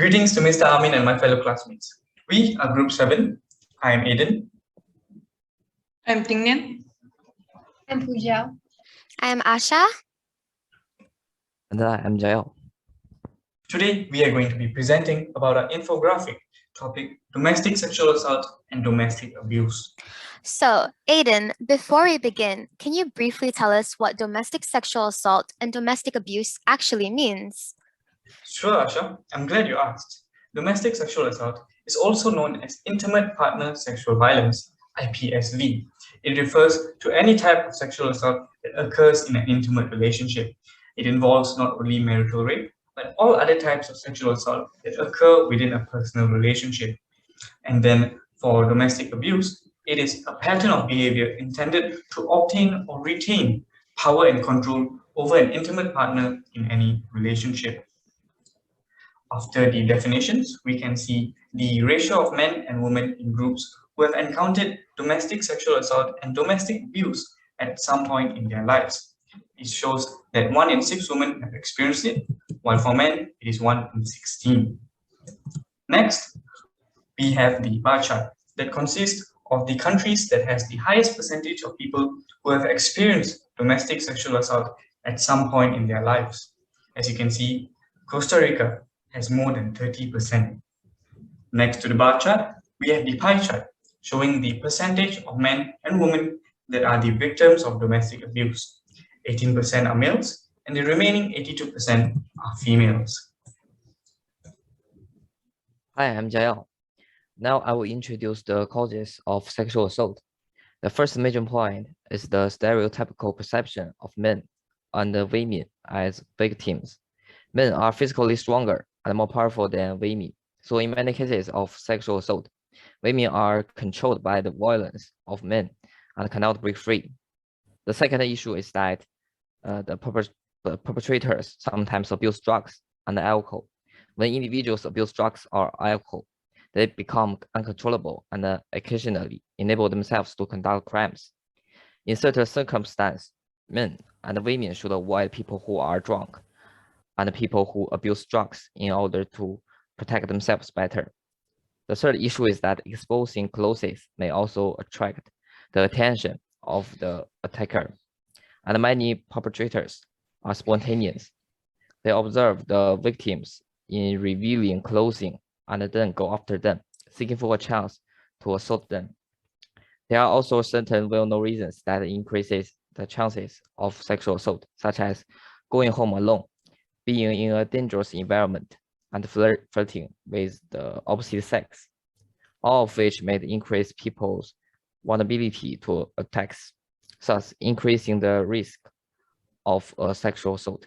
Greetings to Mr. Amin and my fellow classmates. We are Group 7. I am Aiden. I'm Tingnian. I'm Pooja. I am Asha. And I am Jael. Today, we are going to be presenting about our infographic topic, domestic sexual assault and domestic abuse. So, Aiden, before we begin, can you briefly tell us what domestic sexual assault and domestic abuse actually means? Sure, Asha. I'm glad you asked. Domestic sexual assault is also known as intimate partner sexual violence, IPSV. It refers to any type of sexual assault that occurs in an intimate relationship. It involves not only marital rape, but all other types of sexual assault that occur within a personal relationship. And then for domestic abuse, it is a pattern of behavior intended to obtain or retain power and control over an intimate partner in any relationship. After the definitions, we can see the ratio of men and women in groups who have encountered domestic sexual assault and domestic abuse at some point in their lives. It shows that 1 in 6 women have experienced it, while for men, it is 1 in 16. Next, we have the bar chart that consists of the countries that has the highest percentage of people who have experienced domestic sexual assault at some point in their lives. As you can see, Costa Rica has more than 30%. Next to the bar chart, we have the pie chart showing the percentage of men and women that are the victims of domestic abuse. 18% are males, and the remaining 82% are females. Hi, I'm Jael. Now I will introduce the causes of sexual assault. The first major point is the stereotypical perception of men and women as victims. Men are physically stronger and more powerful than women. So in many cases of sexual assault, women are controlled by the violence of men and cannot break free. The second issue is that the perpetrators sometimes abuse drugs and alcohol. When individuals abuse drugs or alcohol, they become uncontrollable and occasionally enable themselves to conduct crimes. In certain circumstances, men and women should avoid people who are drunk and people who abuse drugs in order to protect themselves better. The third issue is that exposing clothes may also attract the attention of the attacker. And many perpetrators are spontaneous. They observe the victims in revealing clothing and then go after them, seeking for a chance to assault them. There are also certain well-known reasons that increases the chances of sexual assault, such as going home alone, being in a dangerous environment, and flirting with the opposite sex, all of which may increase people's vulnerability to attacks, thus increasing the risk of sexual assault.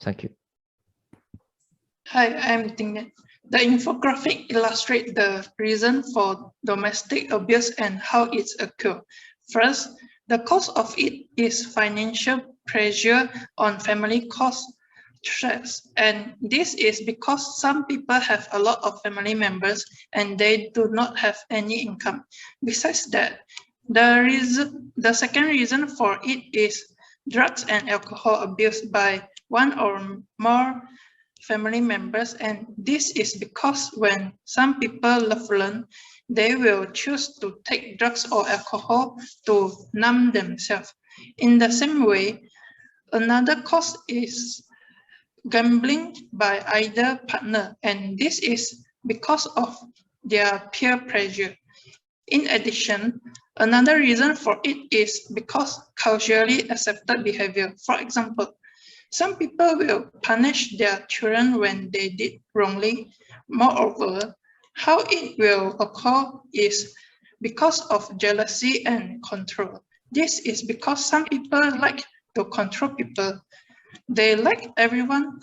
Thank you. Hi, I'm Tingnian. The infographic illustrates the reason for domestic abuse and how it's occurred. First, the cause of it is financial pressure on family cost stress, and this is because some people have a lot of family members and they do not have any income. Besides that, the second reason for it is drugs and alcohol abuse by one or more family members, and this is because when some people love learn, they will choose to take drugs or alcohol to numb themselves. In the same way, another cause is gambling by either partner, and this is because of their peer pressure. In addition, another reason for it is because culturally accepted behavior. For example, some people will punish their children when they did wrongly. Moreover, how it will occur is because of jealousy and control. This is because some people like to control people. They like everyone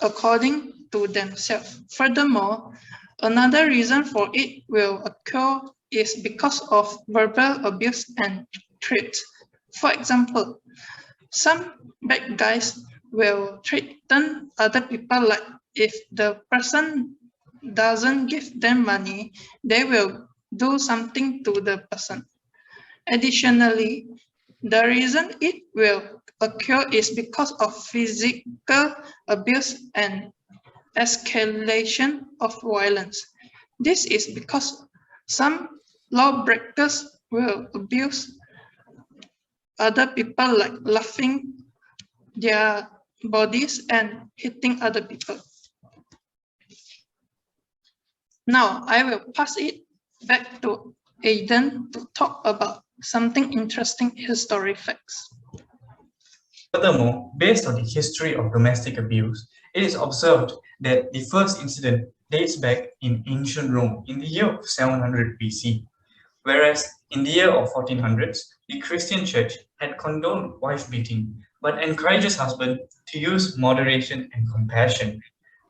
according to themselves. Furthermore, another reason for it will occur is because of verbal abuse and threats. For example, some bad guys will threaten other people, like if the person doesn't give them money, they will do something to the person. Additionally, the reason it will occur is because of physical abuse and escalation of violence. This is because some lawbreakers will abuse other people, like laughing their bodies and hitting other people. Now I will pass it back to Aidan to talk about something interesting history facts. Furthermore, based on the history of domestic abuse, it is observed that the first incident dates back in ancient Rome in the year of 700 BC, whereas in the year of 1400s, the Christian church had condoned wife beating but encourages husband to use moderation and compassion.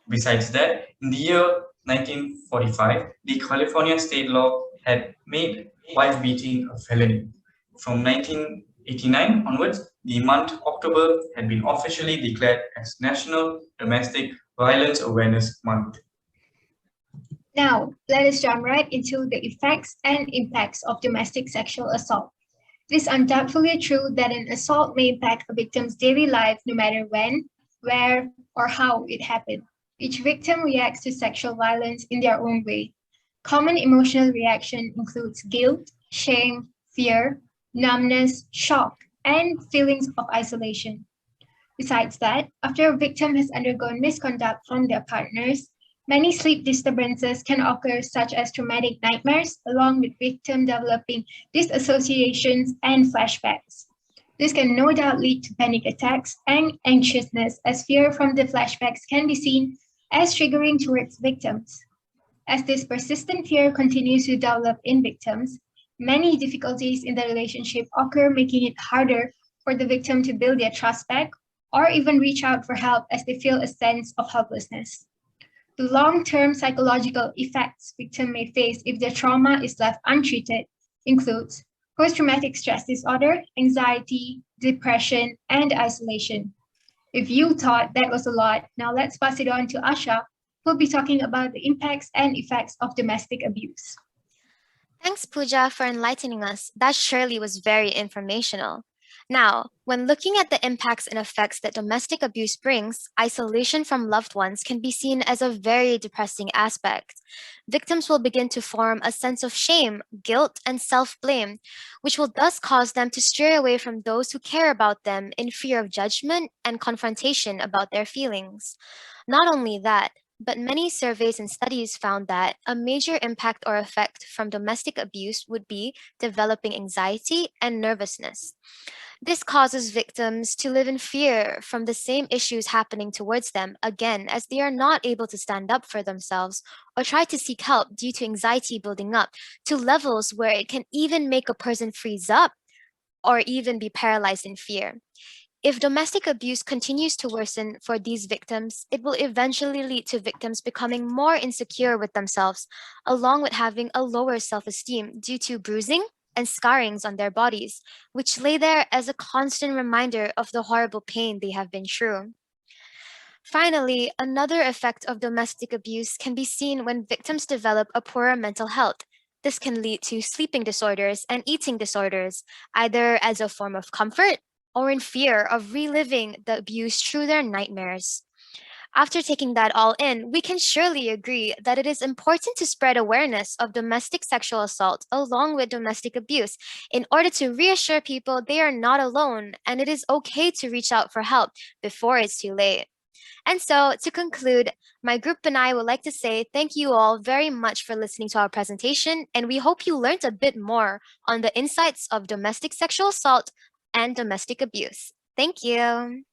Besides that, in the year 1945, the California state law had made wife beating a felony. From 1989 onwards, the month October had been officially declared as National Domestic Violence Awareness Month. Now, let us jump right into the effects and impacts of domestic sexual assault. It is undoubtedly true that an assault may impact a victim's daily life no matter when, where, or how it happened. Each victim reacts to sexual violence in their own way. Common emotional reaction includes guilt, shame, fear, numbness, shock, and feelings of isolation. Besides that, after a victim has undergone misconduct from their partners, many sleep disturbances can occur, such as traumatic nightmares, along with victim developing disassociations and flashbacks. This can no doubt lead to panic attacks and anxiousness, as fear from the flashbacks can be seen as triggering towards victims. As this persistent fear continues to develop in victims, many difficulties in the relationship occur, making it harder for the victim to build their trust back or even reach out for help as they feel a sense of helplessness. The long-term psychological effects victim may face if their trauma is left untreated includes post-traumatic stress disorder, anxiety, depression, and isolation. If you thought that was a lot, now let's pass it on to Asha, who'll be talking about the impacts and effects of domestic abuse. Thanks, Pooja, for enlightening us. That surely was very informational. Now, when looking at the impacts and effects that domestic abuse brings, isolation from loved ones can be seen as a very depressing aspect. Victims will begin to form a sense of shame, guilt, and self-blame, which will thus cause them to stray away from those who care about them in fear of judgment and confrontation about their feelings. Not only that, but many surveys and studies found that a major impact or effect from domestic abuse would be developing anxiety and nervousness. This causes victims to live in fear from the same issues happening towards them again, as they are not able to stand up for themselves or try to seek help due to anxiety building up to levels where it can even make a person freeze up or even be paralyzed in fear. If domestic abuse continues to worsen for these victims, it will eventually lead to victims becoming more insecure with themselves, along with having a lower self-esteem due to bruising and scarrings on their bodies, which lay there as a constant reminder of the horrible pain they have been through. Finally, another effect of domestic abuse can be seen when victims develop a poorer mental health. This can lead to sleeping disorders and eating disorders, either as a form of comfort or in fear of reliving the abuse through their nightmares. After taking that all in, we can surely agree that it is important to spread awareness of domestic sexual assault along with domestic abuse in order to reassure people they are not alone and it is okay to reach out for help before it's too late. And so, to conclude, my group and I would like to say thank you all very much for listening to our presentation, and we hope you learned a bit more on the insights of domestic sexual assault and domestic abuse. Thank you.